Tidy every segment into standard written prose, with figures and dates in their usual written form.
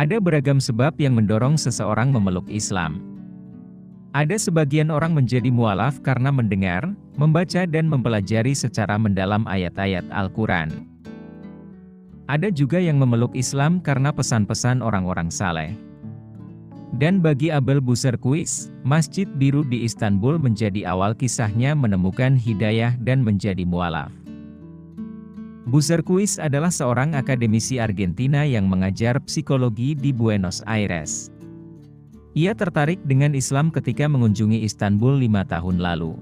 Ada beragam sebab yang mendorong seseorang memeluk Islam. Ada sebagian orang menjadi mualaf karena mendengar, membaca dan mempelajari secara mendalam ayat-ayat Al-Quran. Ada juga yang memeluk Islam karena pesan-pesan orang-orang saleh. Dan bagi Abel Buserquis, Masjid Biru di Istanbul menjadi awal kisahnya menemukan hidayah dan menjadi mualaf. Buserquis adalah seorang akademisi Argentina yang mengajar psikologi di Buenos Aires. Ia tertarik dengan Islam ketika mengunjungi Istanbul 5 tahun lalu.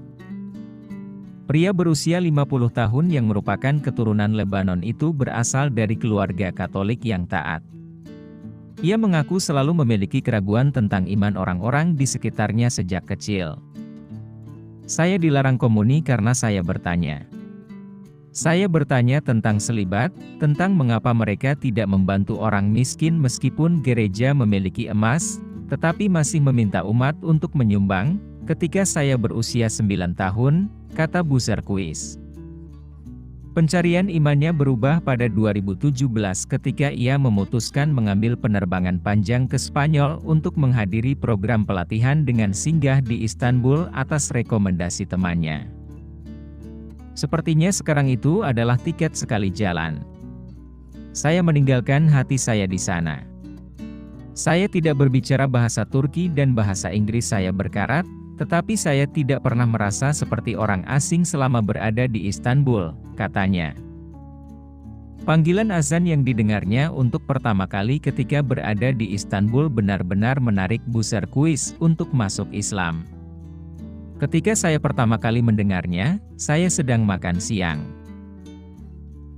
Pria berusia 50 tahun yang merupakan keturunan Lebanon itu berasal dari keluarga Katolik yang taat. Ia mengaku selalu memiliki keraguan tentang iman orang-orang di sekitarnya sejak kecil. Saya dilarang komuni karena saya bertanya. Saya bertanya tentang selibat, tentang mengapa mereka tidak membantu orang miskin meskipun gereja memiliki emas, tetapi masih meminta umat untuk menyumbang, ketika saya berusia 9 tahun, kata Buserquis. Pencarian imannya berubah pada 2017 ketika ia memutuskan mengambil penerbangan panjang ke Spanyol untuk menghadiri program pelatihan dengan singgah di Istanbul atas rekomendasi temannya. Sepertinya sekarang itu adalah tiket sekali jalan. Saya meninggalkan hati saya di sana. Saya tidak berbicara bahasa Turki dan bahasa Inggris saya berkarat, tetapi saya tidak pernah merasa seperti orang asing selama berada di Istanbul, katanya. Panggilan azan yang didengarnya untuk pertama kali ketika berada di Istanbul benar-benar menarik Buserquis untuk masuk Islam. Ketika saya pertama kali mendengarnya, saya sedang makan siang.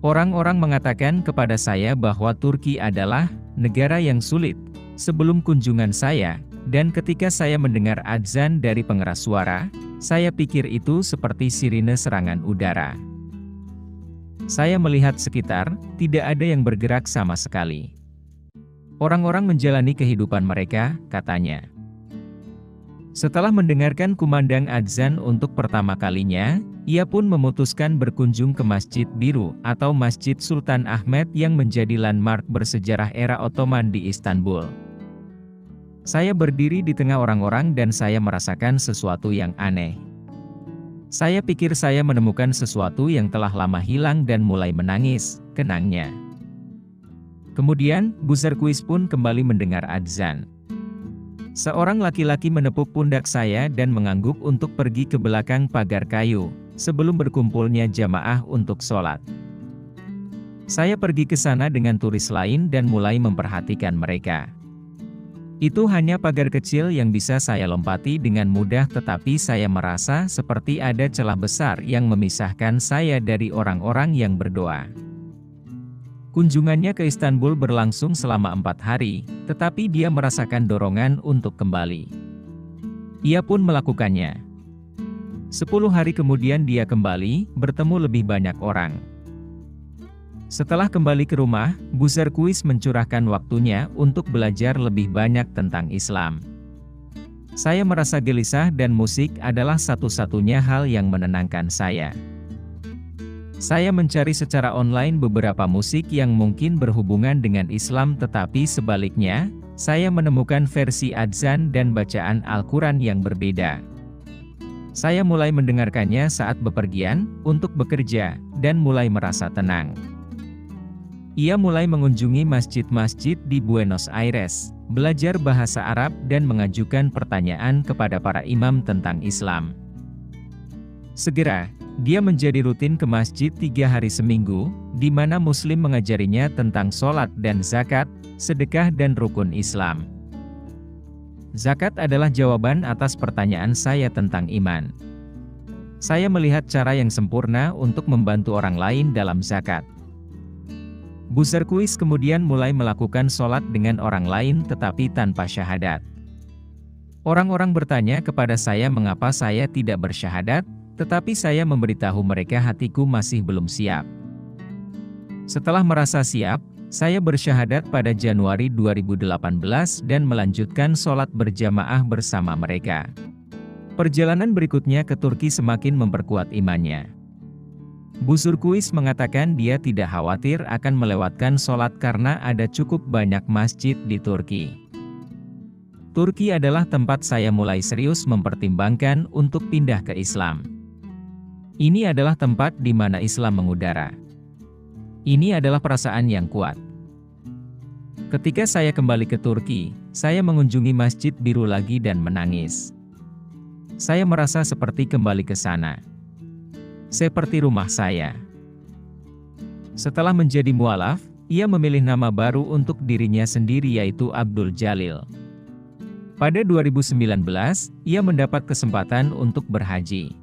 Orang-orang mengatakan kepada saya bahwa Turki adalah negara yang sulit. Sebelum kunjungan saya, dan ketika saya mendengar azan dari pengeras suara, saya pikir itu seperti sirine serangan udara. Saya melihat sekitar, tidak ada yang bergerak sama sekali. Orang-orang menjalani kehidupan mereka, katanya. Setelah mendengarkan kumandang azan untuk pertama kalinya, ia pun memutuskan berkunjung ke Masjid Biru atau Masjid Sultan Ahmed yang menjadi landmark bersejarah era Ottoman di Istanbul. Saya berdiri di tengah orang-orang dan saya merasakan sesuatu yang aneh. Saya pikir saya menemukan sesuatu yang telah lama hilang dan mulai menangis, kenangnya. Kemudian, Buserquis pun kembali mendengar azan. Seorang laki-laki menepuk pundak saya dan mengangguk untuk pergi ke belakang pagar kayu, sebelum berkumpulnya jamaah untuk sholat. Saya pergi ke sana dengan turis lain dan mulai memperhatikan mereka. Itu hanya pagar kecil yang bisa saya lompati dengan mudah, tetapi saya merasa seperti ada celah besar yang memisahkan saya dari orang-orang yang berdoa. Kunjungannya ke Istanbul berlangsung selama 4 hari, tetapi dia merasakan dorongan untuk kembali. Ia pun melakukannya. 10 hari kemudian dia kembali, bertemu lebih banyak orang. Setelah kembali ke rumah, Buserquis mencurahkan waktunya untuk belajar lebih banyak tentang Islam. Saya merasa gelisah dan musik adalah satu-satunya hal yang menenangkan saya. Saya mencari secara online beberapa musik yang mungkin berhubungan dengan Islam, tetapi sebaliknya, saya menemukan versi adzan dan bacaan Al-Quran yang berbeda. Saya mulai mendengarkannya saat bepergian, untuk bekerja, dan mulai merasa tenang. Ia mulai mengunjungi masjid-masjid di Buenos Aires, belajar bahasa Arab dan mengajukan pertanyaan kepada para imam tentang Islam. Segera, dia menjadi rutin ke masjid 3 hari seminggu, di mana Muslim mengajarinya tentang sholat dan zakat, sedekah dan rukun Islam. Zakat adalah jawaban atas pertanyaan saya tentang iman. Saya melihat cara yang sempurna untuk membantu orang lain dalam zakat. Buserquis kemudian mulai melakukan sholat dengan orang lain tetapi tanpa syahadat. Orang-orang bertanya kepada saya mengapa saya tidak bersyahadat, tetapi saya memberitahu mereka hatiku masih belum siap. Setelah merasa siap, saya bersyahadat pada Januari 2018 dan melanjutkan sholat berjamaah bersama mereka. Perjalanan berikutnya ke Turki semakin memperkuat imannya. Bu Surkuis mengatakan dia tidak khawatir akan melewatkan sholat karena ada cukup banyak masjid di Turki. Turki adalah tempat saya mulai serius mempertimbangkan untuk pindah ke Islam. Ini adalah tempat di mana Islam mengudara. Ini adalah perasaan yang kuat. Ketika saya kembali ke Turki, saya mengunjungi Masjid Biru lagi dan menangis. Saya merasa seperti kembali ke sana. Seperti rumah saya. Setelah menjadi mualaf, ia memilih nama baru untuk dirinya sendiri yaitu Abdul Jalil. Pada 2019, ia mendapat kesempatan untuk berhaji.